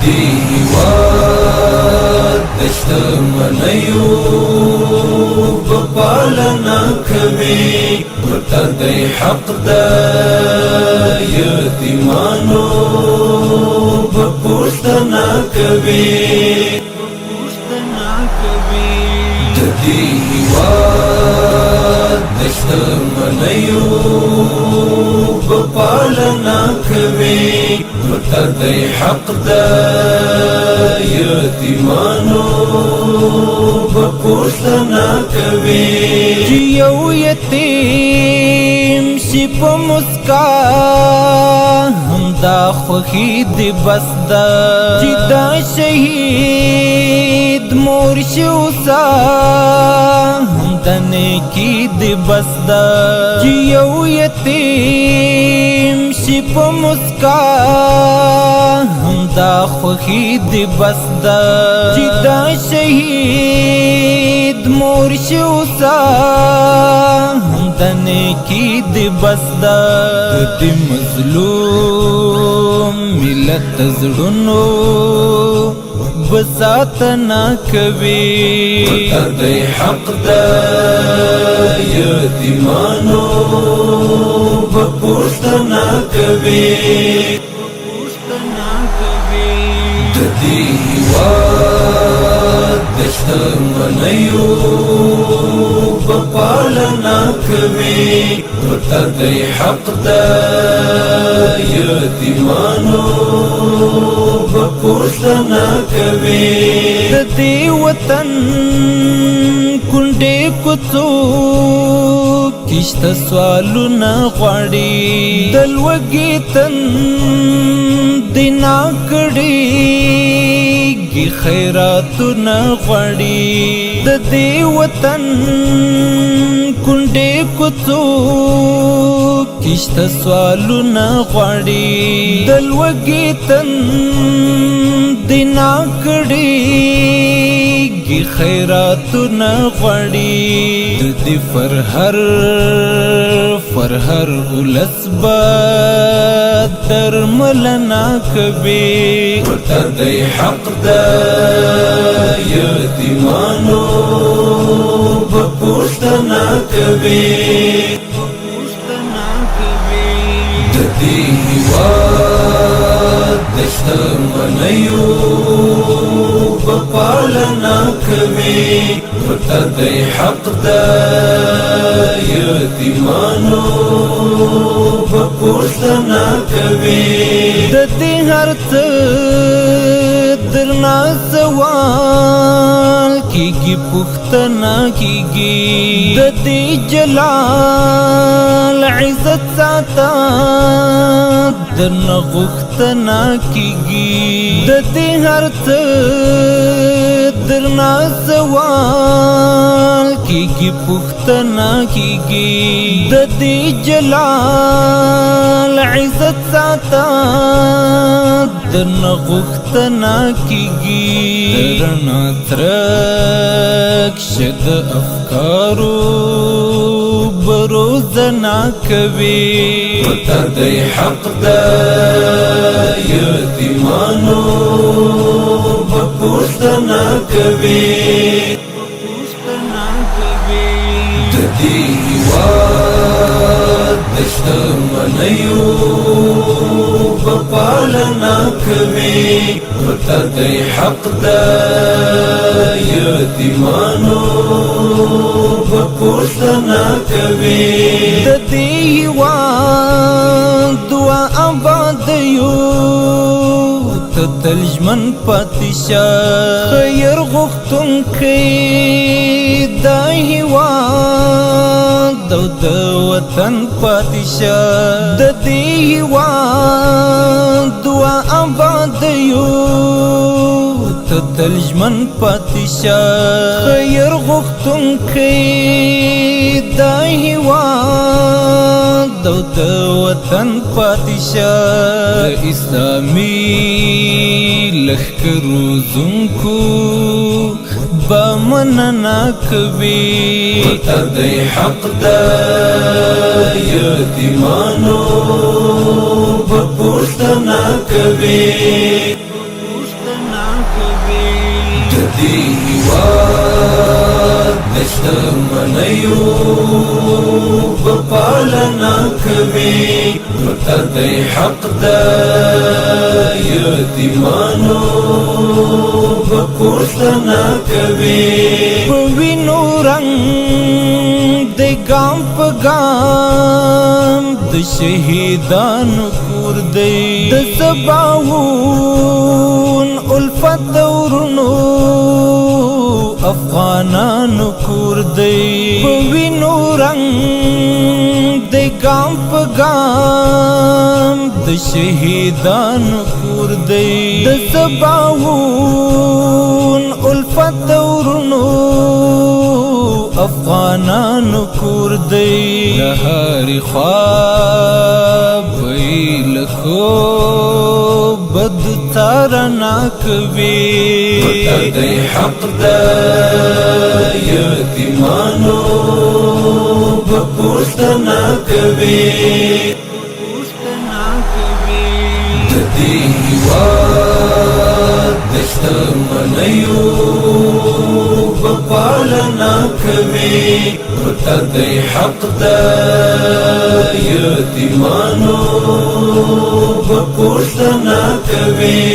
دې هېواد د شتمنیو به پالنه کوي ورته دی حق د یتیمانو به پوښتنه کوي د دې هېواد د شتمنیو به پالنه کوي ورته دی حق د یتیمانو به پوښتنه کوي چې یو یتیم شي په مسکا همدا خوښي دې بس ده چې دا شهید مور شي اوسه همدا نیکي دې بس ده چې یو یتیم شي په مسکا همدا خوښي دې بس ده چې دا شهید مور شي اوسه همدا نیکي دې بس ده د مظلوم ملت زړونو بساتنه کوي ورته دی حق د یتیمانو به پوښتنه کوي د دې هېواد د شتمنیو به پالنه کوي ورته دی حق د یتیمانو به پوښتنه کوي د دې وطن کونډې کوڅو کشته سوالونه غواړي د لوږې تندې ناکړېږي خیراتونه غواړي د دې وطن کونډې کوڅو کشته سوالونه غواړي د لوږې تندې ناکړېږي خیراتونه غواړي د دې فرهر ولس به درملنه کوي ورته دی حق د یتیمانو به پوښتنه کوي د دې هېواد د شتمنیو به پالنه کوي ورته دی حق د یتیمانو به پوښتنه کوي د دې هر څه درنا سوال کیږي پوښتنه کیږي د دې جلال عزت ساته درنه غوښتنه کیږي د دې هر څه درنا سوال کیږي پوښتنه کیږي د دې جلال عزت ساته درنه غوښتنه کیږي رڼا ترک شد افکارو بروزنه کوي ورته دی حق د یتیمانو به پوښتنه کوي د دې هېواد د شتمنیو به پالنه کوي ورته دی حق د یتیمانو به پوښتنه کوي د دې هېواد دوه آبادیو ته تل ژمن پاتې شه خیر غوښتونکی دا هېواد او د وطن پاتې شه د دې هېواد دوه آبادیو ته تل ژمن پاتې شه خیر غوښتونکی دا هېواد او د وطن پاتې شه اسلامي لښکرو زونکو به مننه کوي ورته دی حق د یتیمانو به پوښتنه کوي دې هېواد د شتمنیو به پالنه کوي ورته دی حق د یتیمانو به پوښتنه کوي په وینو رنګ د ګام په ګام د شهیدانو کور دی د سباوون الفت ورونو افغانانو کور دی په وینو رنګ د ګام په ګام د شهیدانو کور دی د سباوون الفت ورونو افغانانو کور دی لهاری خواب ویل خوب بد تارنا کوي ورته دی حق د یتیمانو به پوښتنه کوي د دې هېواد د شتمنیو به پالنه کوي ورته دی حق د یتیمانو به پوښتنه کوي